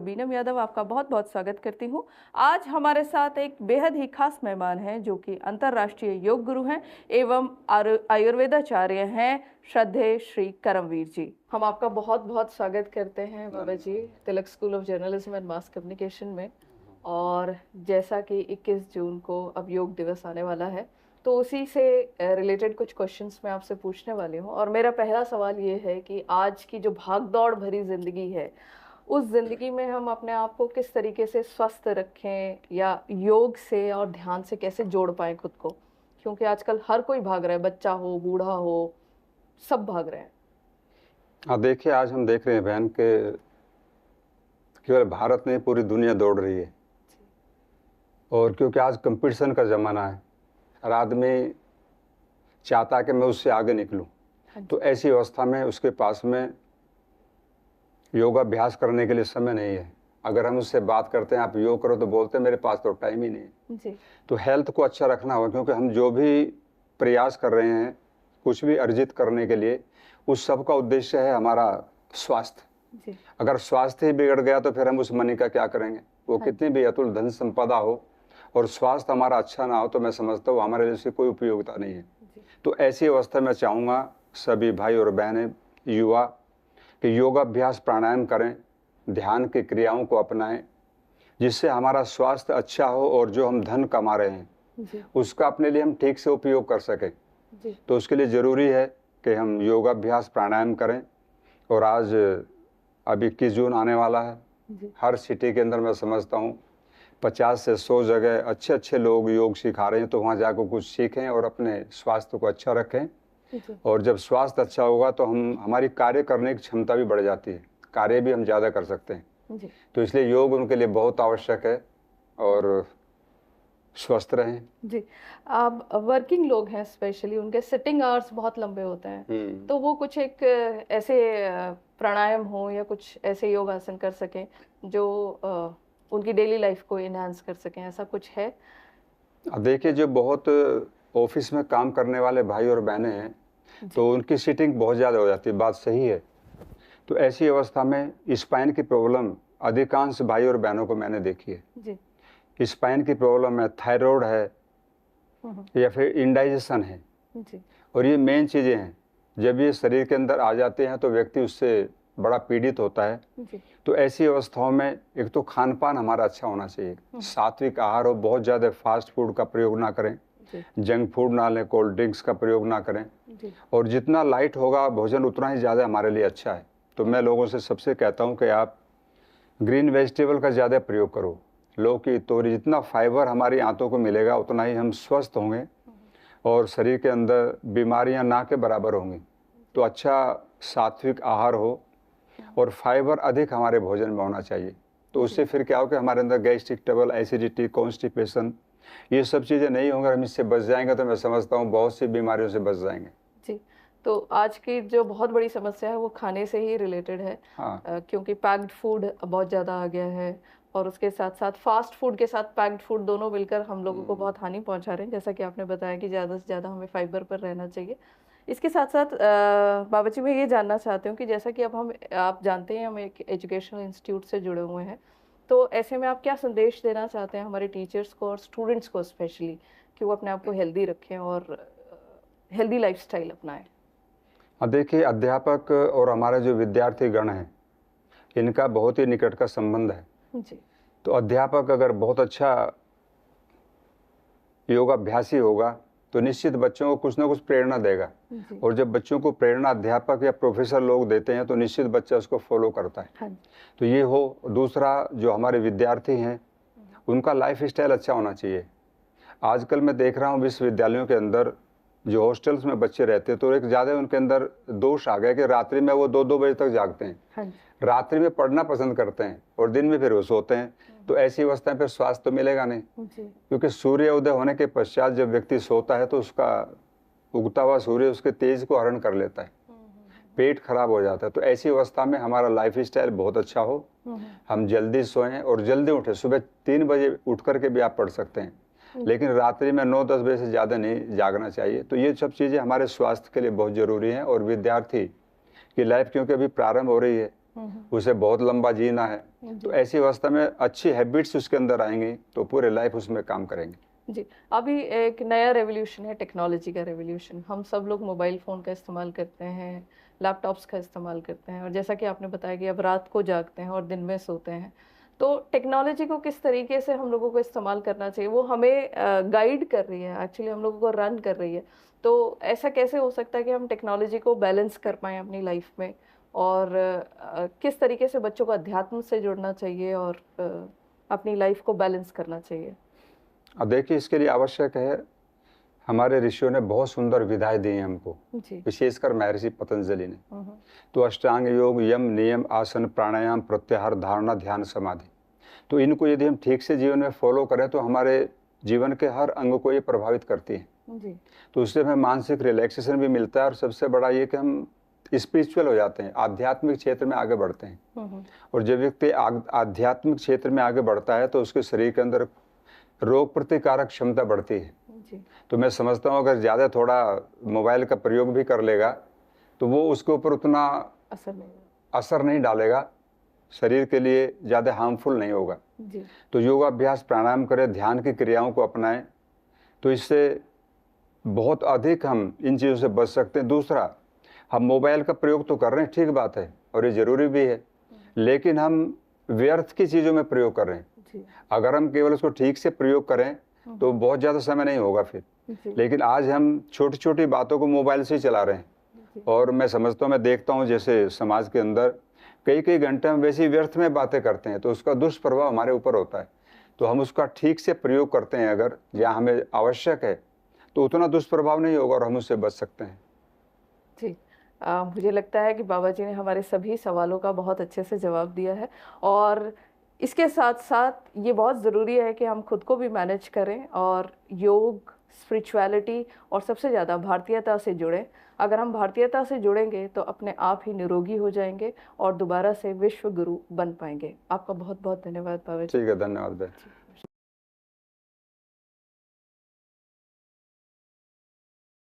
बीनम यादव आपका बहुत बहुत स्वागत करती हूँ। आज हमारे साथ एक बेहद ही खास मेहमान हैं जो कि अंतर्राष्ट्रीय योग गुरु हैं एवं आयुर्वेदाचार्य हैं, श्रद्धेय श्री करमवीर जी। हम आपका बहुत बहुत स्वागत करते हैं बाबा ji, Tilak school of journalism and mass communication में। और जैसा कि 21 जून को अब योग दिवस आने वाला है, तो उसी से रिलेटेड कुछ क्वेश्चंस मैं आपसे पूछने वाली हूँ। और मेरा पहला सवाल ये है कि आज की जो भागदौड़ भरी जिंदगी है, उस जिंदगी में हम अपने आप को किस तरीके से स्वस्थ रखें या योग से और ध्यान से कैसे जोड़ पाएं खुद को, क्योंकि आजकल हर कोई भाग रहा है, बच्चा हो बूढ़ा हो, सब भाग रहे हैं। हाँ, देखिए आज हम देख रहे हैं बहन के केवल भारत नहीं पूरी दुनिया दौड़ रही है। और क्योंकि आज कंपटीशन का ज़माना है, हर आदमी चाहता है कि मैं उससे आगे निकलूं। तो ऐसी अवस्था में उसके पास में योगाभ्यास करने के लिए समय नहीं है। अगर हम उससे बात करते हैं आप योग करो तो बोलते हैं मेरे पास तो टाइम ही नहीं है जी। तो हेल्थ को अच्छा रखना होगा, क्योंकि हम जो भी प्रयास कर रहे हैं कुछ भी अर्जित करने के लिए, उस सब का उद्देश्य है हमारा स्वास्थ्य। अगर स्वास्थ्य ही बिगड़ गया तो फिर हम उस मनी का क्या करेंगे। वो कितनी भी अतुल धन संपदा हो और स्वास्थ्य हमारा अच्छा ना हो तो मैं समझता हूँ हमारे लिए उसकी कोई उपयोगिता नहीं है। तो ऐसी अवस्था में चाहूँगा सभी भाई और बहनें, युवा, कि योगाभ्यास प्राणायाम करें, ध्यान की क्रियाओं को अपनाएं, जिससे हमारा स्वास्थ्य अच्छा हो और जो हम धन कमा रहे हैं उसका अपने लिए हम ठीक से उपयोग कर सकें। तो उसके लिए ज़रूरी है कि हम योगाभ्यास प्राणायाम करें। और आज अभी 21 जून आने वाला है, हर सिटी के अंदर मैं समझता हूँ 50 से 100 जगह अच्छे अच्छे लोग योग सिखा रहे हैं। तो वहाँ जाकर कुछ सीखें और अपने स्वास्थ्य को अच्छा रखें। और जब स्वास्थ्य अच्छा होगा तो हमारी कार्य करने की क्षमता भी बढ़ जाती है, कार्य भी हम ज़्यादा कर सकते हैं। तो इसलिए योग उनके लिए बहुत आवश्यक है और स्वस्थ रहें जी। आप वर्किंग लोग हैं, स्पेशली उनके सिटिंग आवर्स बहुत लंबे होते हैं, तो वो कुछ एक ऐसे प्राणायाम हो या कुछ ऐसे योग आसन कर सकें जो उनकी डेली लाइफ को इनहांस कर सकें, ऐसा कुछ है? देखिए, जो बहुत ऑफिस में काम करने वाले भाई और बहनें हैं तो उनकी सीटिंग बहुत ज़्यादा हो जाती है, बात सही है। तो ऐसी अवस्था में स्पाइन की प्रॉब्लम अधिकांश भाई और बहनों को मैंने देखी है जी। स्पाइन की प्रॉब्लम है, थायराइड है या फिर इंडाइजेशन है जी। और ये मेन चीज़ें हैं। जब ये शरीर के अंदर आ जाते हैं तो व्यक्ति उससे बड़ा पीड़ित होता है जी। तो ऐसी अवस्थाओं में एक तो खान पान हमारा अच्छा होना चाहिए, सात्विक आहार हो, बहुत ज़्यादा फास्ट फूड का प्रयोग ना करें, जंक फूड ना लें, कोल्ड ड्रिंक्स का प्रयोग ना करें और जितना लाइट होगा भोजन उतना ही ज़्यादा हमारे लिए अच्छा है। तो मैं लोगों से सबसे कहता हूँ कि आप ग्रीन वेजिटेबल का ज़्यादा प्रयोग करो, लौकी, तोरी, जितना फाइबर हमारी आंतों को मिलेगा उतना ही हम स्वस्थ होंगे और शरीर के अंदर बीमारियाँ ना के बराबर होंगी। तो अच्छा सात्विक आहार हो और फाइबर अधिक हमारे भोजन में होना चाहिए। तो उससे फिर क्या हो कि हमारे अंदर गैस्ट्रिक ट्रबल, एसिडिटी, कॉन्स्टिपेशन, ये सब चीज़ें नहीं होंगी। हम इससे बच जाएंगे तो मैं समझता हूँ बहुत सी बीमारियों से बच जाएंगे जी। तो आज की जो बहुत बड़ी समस्या है वो खाने से ही रिलेटेड है। क्योंकि पैक्ड फूड बहुत ज़्यादा आ गया है और उसके साथ साथ फास्ट फूड के साथ पैक्ड फूड दोनों मिलकर हम लोगों को बहुत हानि पहुंचा रहे हैं। जैसा कि आपने बताया कि ज़्यादा से ज़्यादा हमें फाइबर पर रहना चाहिए। इसके साथ साथ बाबा जी, मैं ये जानना चाहती हूँ कि जैसा कि अब आप जानते हैं हम एक एजुकेशनल इंस्टीट्यूट से जुड़े हुए हैं, तो ऐसे में आप क्या संदेश देना चाहते हैं हमारे टीचर्स को और स्टूडेंट्स को स्पेशली, कि वो अपने आप को हेल्दी रखें और हेल्दी लाइफस्टाइल अपनाएं? देखिए, अध्यापक और हमारे जो विद्यार्थी गण हैं इनका बहुत ही निकट का संबंध है जी। तो अध्यापक अगर बहुत अच्छा योगाभ्यासी होगा तो निश्चित बच्चों को कुछ ना कुछ प्रेरणा देगा और जब बच्चों को प्रेरणा अध्यापक या प्रोफेसर लोग देते हैं तो निश्चित बच्चा उसको फॉलो करता है। तो ये हो। दूसरा, जो हमारे विद्यार्थी हैं उनका लाइफ स्टाइल अच्छा होना चाहिए। आजकल मैं देख रहा हूँ विश्वविद्यालयों के अंदर जो हॉस्टल्स में बच्चे रहते हैं तो एक ज़्यादा उनके अंदर दोष आ गया कि रात्रि में वो 2-2 बजे तक जागते हैं, रात्रि में पढ़ना पसंद करते हैं और दिन में फिर वो सोते हैं। तो ऐसी अवस्था में फिर स्वास्थ्य तो मिलेगा नहीं, क्योंकि सूर्य उदय होने के पश्चात जब व्यक्ति सोता है तो उसका उगता हुआ सूर्य उसके तेज को हरण कर लेता है, पेट खराब हो जाता है। तो ऐसी अवस्था में हमारा लाइफ स्टाइल बहुत अच्छा हो, हम जल्दी सोएं और जल्दी उठें। सुबह 3 बजे उठ करके भी आप पढ़ सकते हैं, लेकिन रात्रि में 9-10 बजे से ज़्यादा नहीं जागना चाहिए। तो ये सब चीज़ें हमारे स्वास्थ्य के लिए बहुत ज़रूरी हैं। और विद्यार्थी की लाइफ क्योंकि अभी प्रारंभ हो रही है उसे बहुत लंबा जीना है, तो ऐसी अवस्था में अच्छी हैबिट्स उसके अंदर आएंगी तो पूरे लाइफ उसमें काम करेंगे। जी, अभी एक नया रेवोल्यूशन है, टेक्नोलॉजी का रेवोल्यूशन। हम सब लोग मोबाइल फ़ोन का इस्तेमाल करते हैं, लैपटॉप्स का इस्तेमाल करते हैं, और जैसा कि आपने बताया कि अब रात को जागते हैं और दिन में सोते हैं। तो टेक्नोलॉजी को किस तरीके से हम लोगों को इस्तेमाल करना चाहिए, वो हमें गाइड कर रही है, एक्चुअली हम लोगों को रन कर रही है। तो ऐसा कैसे हो सकता है कि हम टेक्नोलॉजी को बैलेंस कर पाएँ अपनी लाइफ में, और किस तरीके से बच्चों को अध्यात्म से जुड़ना चाहिए और अपनी लाइफ को बैलेंस करना चाहिए? अब देखिए, इसके लिए आवश्यक है, हमारे ऋषियों ने बहुत सुंदर विधाएं दी हैं हमको, विशेषकर महर्षि पतंजलि ने। तो अष्टांग योग, यम, नियम, आसन, प्राणायाम, प्रत्याहार, धारणा, ध्यान, समाधि, तो इनको यदि हम ठीक से जीवन में फॉलो करें तो हमारे जीवन के हर अंग को ये प्रभावित करती है। तो उससे हमें मानसिक रिलैक्सेशन भी मिलता है, और सबसे बड़ा ये कि हम स्पिरिचुअल हो जाते हैं, आध्यात्मिक क्षेत्र में आगे बढ़ते हैं। और जब व्यक्ति आध्यात्मिक क्षेत्र में आगे बढ़ता है तो उसके शरीर के अंदर रोग प्रतिकारक क्षमता बढ़ती है। तो मैं समझता हूँ अगर ज़्यादा थोड़ा मोबाइल का प्रयोग भी कर लेगा तो वो उसके ऊपर उतना असर नहीं डालेगा, शरीर के लिए ज़्यादा हार्मफुल नहीं होगा। तो योगाभ्यास, प्राणायाम करें, ध्यान की क्रियाओं को अपनाएं, तो इससे बहुत अधिक हम इन चीज़ों से बच सकते हैं। दूसरा, हम मोबाइल का प्रयोग तो कर रहे हैं, ठीक बात है, और ये ज़रूरी भी है, लेकिन हम व्यर्थ की चीज़ों में प्रयोग कर रहे हैं। अगर हम केवल उसको ठीक से प्रयोग करें तो बहुत ज़्यादा समय नहीं होगा फिर। लेकिन आज हम छोटी छोटी बातों को मोबाइल से ही चला रहे हैं, और मैं समझता हूँ, मैं देखता हूँ जैसे समाज के अंदर कई कई घंटे हम वैसे ही व्यर्थ में बातें करते हैं, तो उसका दुष्प्रभाव हमारे ऊपर होता है। तो हम उसका ठीक से प्रयोग करते हैं अगर, जहाँ हमें आवश्यक है, तो उतना दुष्प्रभाव नहीं होगा और हम उससे बच सकते हैं। जी, मुझे लगता है कि बाबा जी ने हमारे सभी सवालों का बहुत अच्छे से जवाब दिया है, और इसके साथ साथ ये बहुत ज़रूरी है कि हम खुद को भी मैनेज करें और योग, स्पिरिचुअलिटी और सबसे ज़्यादा भारतीयता से जुड़ें। अगर हम भारतीयता से जुड़ेंगे तो अपने आप ही निरोगी हो जाएंगे और दोबारा से विश्व गुरु बन पाएंगे। आपका बहुत बहुत धन्यवाद बाबा जी। ठीक है, धन्यवाद।